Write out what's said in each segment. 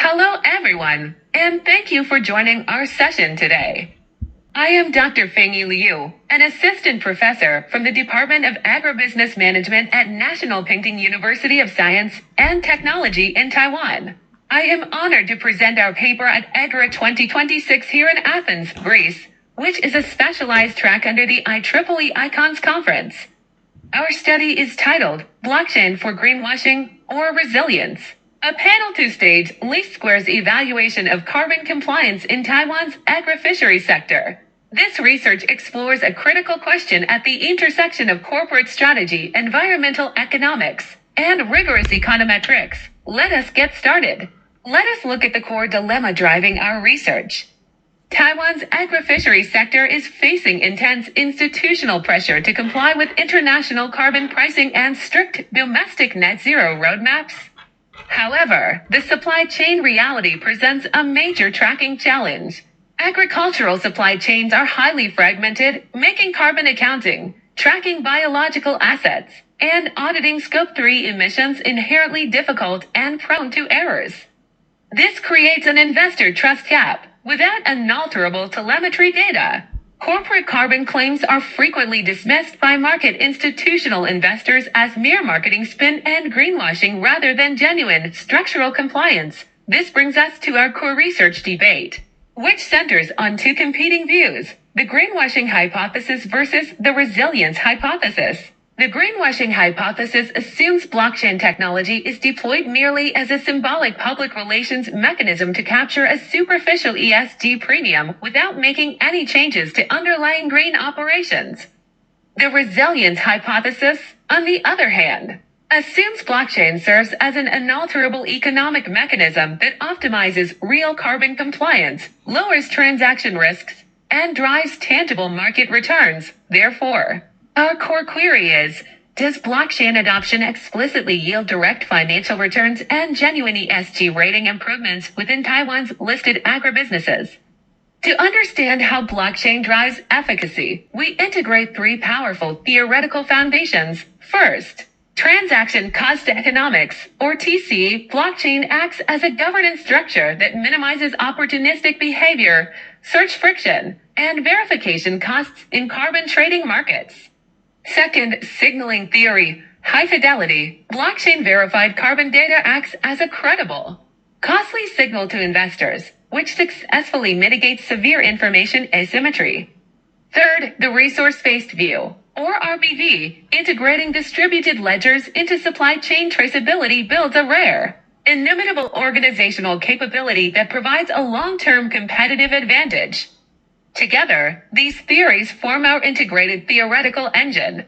Hello everyone, and thank you for joining our session today. I am Dr. Fangyi Liu, an assistant professor from the Department of Agribusiness Management at National Pingtung University of Science and Technology in Taiwan. I am honored to present our paper at Agri-2026 here in Athens, Greece, which is a specialized track under the IEEE ICONS conference. Our study is titled Blockchain for Greenwashing or Resilience, a panel two-stage least squares evaluation of carbon compliance in Taiwan's agri-fishery sector. This research explores a critical question at the intersection of corporate strategy, environmental economics, and rigorous econometrics. Let us get started. Let us look at the core dilemma driving our research. Taiwan's agri-fishery sector is facing intense institutional pressure to comply with international carbon pricing and strict domestic net zero roadmaps. However, the supply chain reality presents a major tracking challenge. Agricultural supply chains are highly fragmented, making carbon accounting, tracking biological assets, and auditing Scope 3 emissions inherently difficult and prone to errors. This creates an investor trust gap. Without unalterable telemetry data, corporate carbon claims are frequently dismissed by market institutional investors as mere marketing spin and greenwashing rather than genuine structural compliance. This brings us to our core research debate, which centers on two competing views: the greenwashing hypothesis versus the resilience hypothesis. The greenwashing hypothesis assumes blockchain technology is deployed merely as a symbolic public relations mechanism to capture a superficial ESG premium without making any changes to underlying green operations. The resilience hypothesis, on the other hand, assumes blockchain serves as an unalterable economic mechanism that optimizes real carbon compliance, lowers transaction risks, and drives tangible market returns. Therefore, our core query is, does blockchain adoption explicitly yield direct financial returns and genuine ESG rating improvements within Taiwan's listed agribusinesses? To understand how blockchain drives efficacy, we integrate three powerful theoretical foundations. First, transaction cost economics, or TC. Blockchain acts as a governance structure that minimizes opportunistic behavior, search friction, and verification costs in carbon trading markets. Second, signaling theory. High fidelity, blockchain verified carbon data acts as a credible, costly signal to investors, which successfully mitigates severe information asymmetry. Third, the resource-based view, or RBV, integrating distributed ledgers into supply chain traceability builds a rare, inimitable organizational capability that provides a long-term competitive advantage. Together, these theories form our integrated theoretical engine.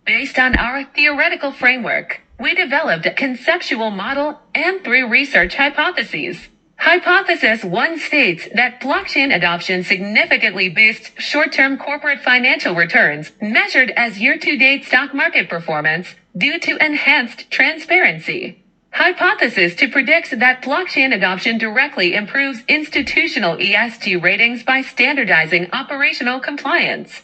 Based on our theoretical framework, we developed a conceptual model and three research hypotheses. Hypothesis 1 states that blockchain adoption significantly boosts short-term corporate financial returns measured as year-to-date stock market performance due to enhanced transparency. Hypothesis 2 predicts that blockchain adoption directly improves institutional ESG ratings by standardizing operational compliance.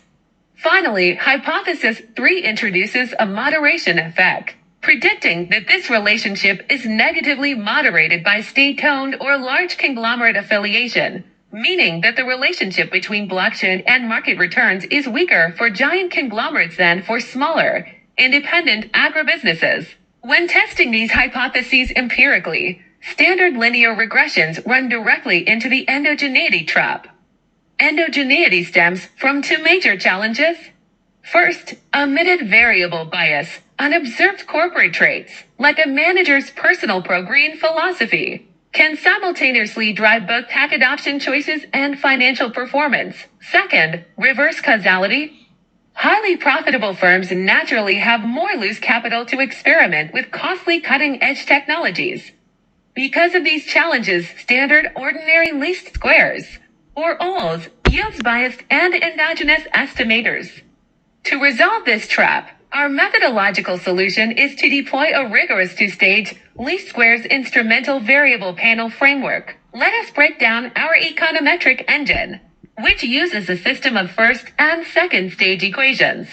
Finally, hypothesis 3 introduces a moderation effect, predicting that this relationship is negatively moderated by state-owned or large conglomerate affiliation, meaning that the relationship between blockchain and market returns is weaker for giant conglomerates than for smaller, independent agribusinesses. When testing these hypotheses empirically, standard linear regressions run directly into the endogeneity trap. Endogeneity stems from two major challenges. First, omitted variable bias, unobserved corporate traits, like a manager's personal pro-green philosophy, can simultaneously drive both tech adoption choices and financial performance. Second, reverse causality. Highly profitable firms naturally have more loose capital to experiment with costly cutting-edge technologies. Because of these challenges, standard ordinary least squares, or OLS, yields biased and endogenous estimators. To resolve this trap, our methodological solution is to deploy a rigorous two-stage least squares instrumental variable panel framework. Let us break down our econometric engine, which uses a system of first and second stage equations.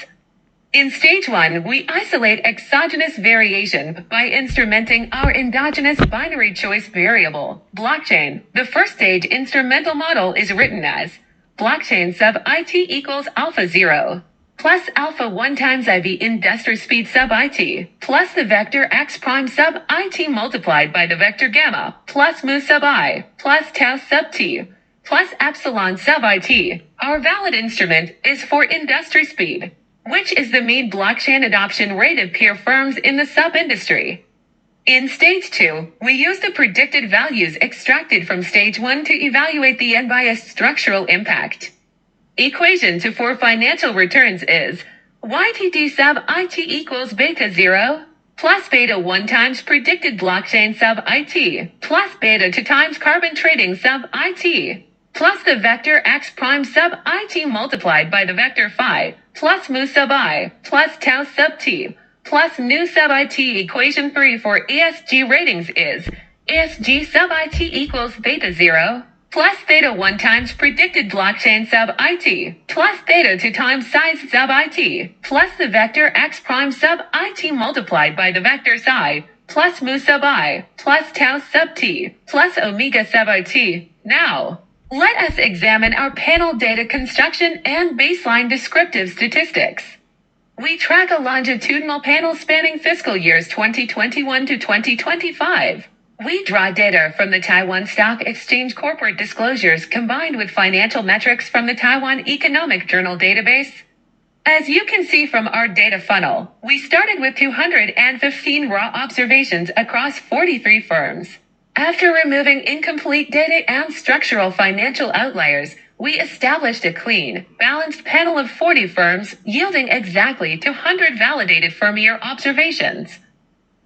In stage 1, we isolate exogenous variation by instrumenting our endogenous binary choice variable, blockchain. The first stage instrumental model is written as blockchain sub it equals alpha 0 plus alpha 1 times IV inductor speed sub it plus the vector x prime sub it multiplied by the vector gamma plus mu sub I plus tau sub t plus epsilon sub it. Our valid instrument is for industry speed, which is the mean blockchain adoption rate of peer firms in the sub-industry. In stage 2, we use the predicted values extracted from stage 1 to evaluate the unbiased structural impact. Equation for financial returns is YTD sub IT equals beta 0 plus beta 1 times predicted blockchain sub IT plus beta 2 times carbon trading sub IT plus the vector x prime sub it multiplied by the vector phi plus mu sub I plus tau sub t plus nu sub it. Equation 3 for ESG ratings is ESG sub it equals beta 0 plus beta 1 times predicted blockchain sub it plus beta 2 times size sub it plus the vector x prime sub it multiplied by the vector psi plus mu sub I plus tau sub t plus omega sub it. Now, let us examine our panel data construction and baseline descriptive statistics. We track a longitudinal panel spanning fiscal years 2021 to 2025. We draw data from the Taiwan Stock Exchange corporate disclosures combined with financial metrics from the Taiwan Economic Journal database. As you can see from our data funnel, we started with 215 raw observations across 43 firms. After removing incomplete data and structural financial outliers, we established a clean, balanced panel of 40 firms, yielding exactly 200 validated firm year observations.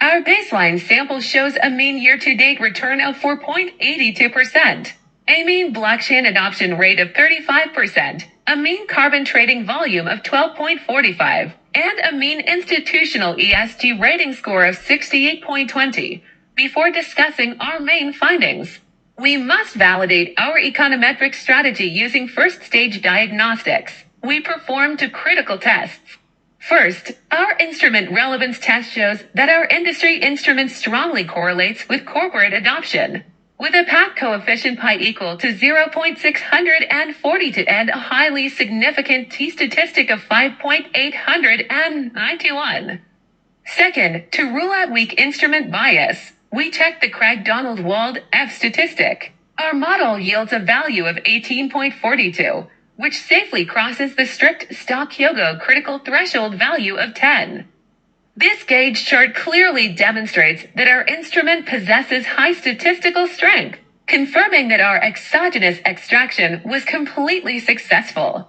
Our baseline sample shows a mean year-to-date return of 4.82%, a mean blockchain adoption rate of 35%, a mean carbon trading volume of 12.45, and a mean institutional ESG rating score of 68.20. Before discussing our main findings, we must validate our econometric strategy using first-stage diagnostics. We performed two critical tests. First, our instrument relevance test shows that our industry instrument strongly correlates with corporate adoption, with a PAC coefficient pi equal to 0.640 and a highly significant t-statistic of 5.891. Second, to rule out weak instrument bias, we checked the Craig-Donald-Wald F statistic. Our model yields a value of 18.42, which safely crosses the strict Stock-Hyogo critical threshold value of 10. This gauge chart clearly demonstrates that our instrument possesses high statistical strength, confirming that our exogenous extraction was completely successful.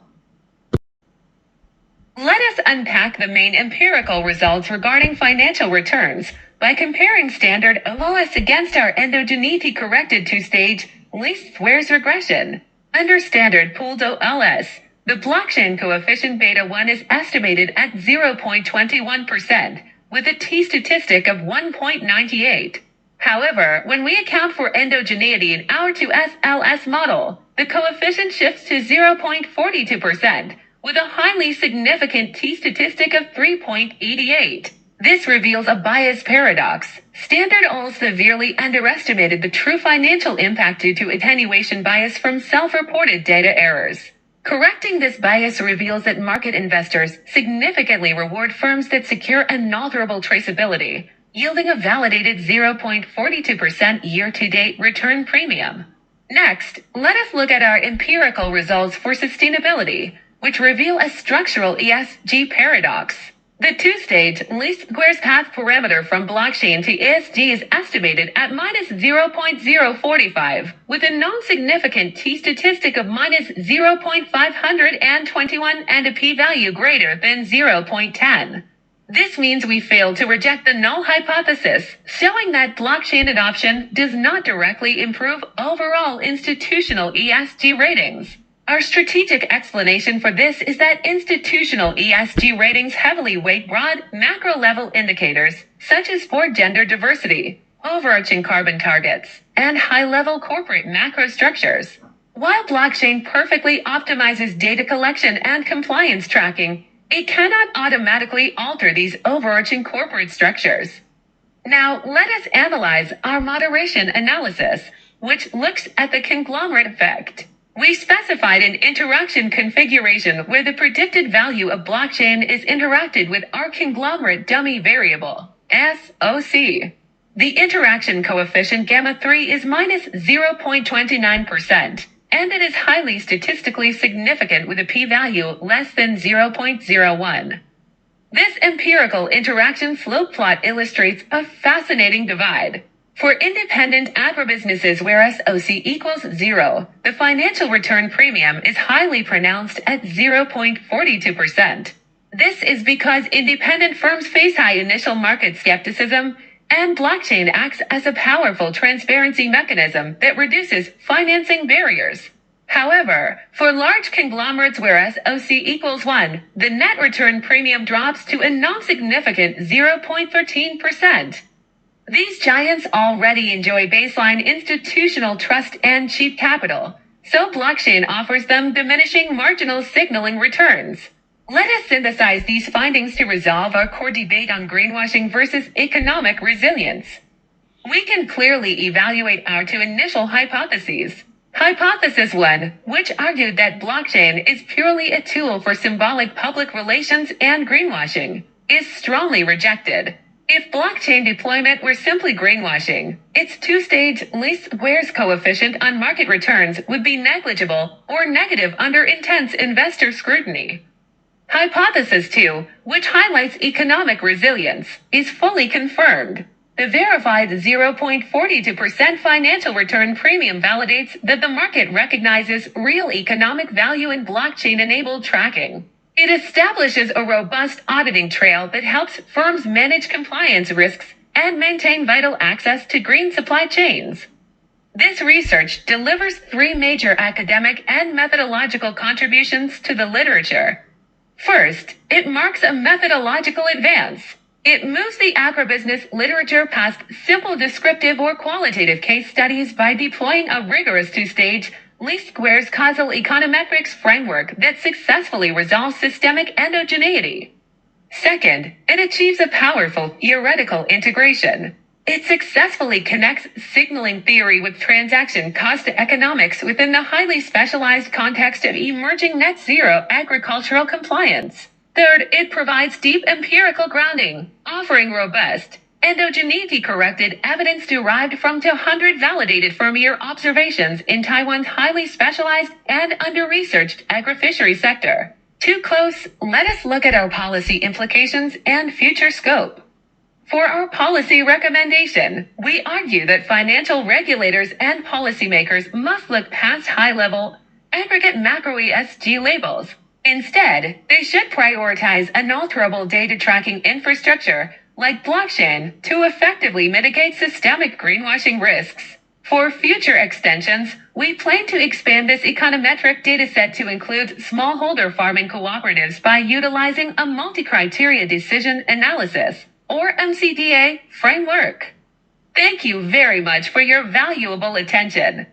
Let us unpack the main empirical results regarding financial returns by comparing standard OLS against our endogeneity-corrected two-stage least squares regression. Under standard pooled OLS, the blockchain coefficient beta 1 is estimated at 0.21%, with a t-statistic of 1.98. However, when we account for endogeneity in our 2SLS model, the coefficient shifts to 0.42%, with a highly significant t-statistic of 3.88. This reveals a bias paradox. Standard OL severely underestimated the true financial impact due to attenuation bias from self-reported data errors. Correcting this bias reveals that market investors significantly reward firms that secure unalterable traceability, yielding a validated 0.42% year-to-date return premium. Next, let us look at our empirical results for sustainability, which reveal a structural ESG paradox. The two-stage least squares path parameter from blockchain to ESG is estimated at minus 0.045, with a non-significant t-statistic of minus 0.521 and a p-value greater than 0.10. This means we failed to reject the null hypothesis, showing that blockchain adoption does not directly improve overall institutional ESG ratings. Our strategic explanation for this is that institutional ESG ratings heavily weight broad, macro-level indicators, such as for gender diversity, overarching carbon targets, and high-level corporate macro structures. While blockchain perfectly optimizes data collection and compliance tracking, it cannot automatically alter these overarching corporate structures. Now, let us analyze our moderation analysis, which looks at the conglomerate effect. We specified an interaction configuration where the predicted value of blockchain is interacted with our conglomerate dummy variable, SOC. The interaction coefficient gamma 3 is minus 0.29%, and it is highly statistically significant with a p-value less than 0.01. This empirical interaction slope plot illustrates a fascinating divide. For independent agribusinesses where SOC equals 0, the financial return premium is highly pronounced at 0.42%. This is because independent firms face high initial market skepticism, and blockchain acts as a powerful transparency mechanism that reduces financing barriers. However, for large conglomerates where SOC equals 1, the net return premium drops to a non-significant 0.13%. These giants already enjoy baseline institutional trust and cheap capital, so blockchain offers them diminishing marginal signaling returns. Let us synthesize these findings to resolve our core debate on greenwashing versus economic resilience. We can clearly evaluate our two initial hypotheses. Hypothesis 1, which argued that blockchain is purely a tool for symbolic public relations and greenwashing, is strongly rejected. If blockchain deployment were simply greenwashing, its two-stage least squares coefficient on market returns would be negligible or negative under intense investor scrutiny. Hypothesis 2, which highlights economic resilience, is fully confirmed. The verified 0.42% financial return premium validates that the market recognizes real economic value in blockchain-enabled tracking. It establishes a robust auditing trail that helps firms manage compliance risks and maintain vital access to green supply chains. This research delivers 3 major academic and methodological contributions to the literature. First, it marks a methodological advance. It moves the agribusiness literature past simple descriptive or qualitative case studies by deploying a rigorous two-stage, least squares causal econometrics framework that successfully resolves systemic endogeneity. Second, it achieves a powerful theoretical integration. It successfully connects signaling theory with transaction cost economics within the highly specialized context of emerging net zero agricultural compliance. Third, it provides deep empirical grounding, offering robust, endogeneity-corrected evidence derived from 200 validated firm-year observations in Taiwan's highly specialized and under-researched agri-fishery sector. Too close, let us look at our policy implications and future scope. For our policy recommendation, we argue that financial regulators and policymakers must look past high-level, aggregate macro ESG labels. Instead, they should prioritize unalterable data tracking infrastructure, like blockchain, to effectively mitigate systemic greenwashing risks. For future extensions, we plan to expand this econometric dataset to include smallholder farming cooperatives by utilizing a multi-criteria decision analysis, or MCDA, framework. Thank you very much for your valuable attention.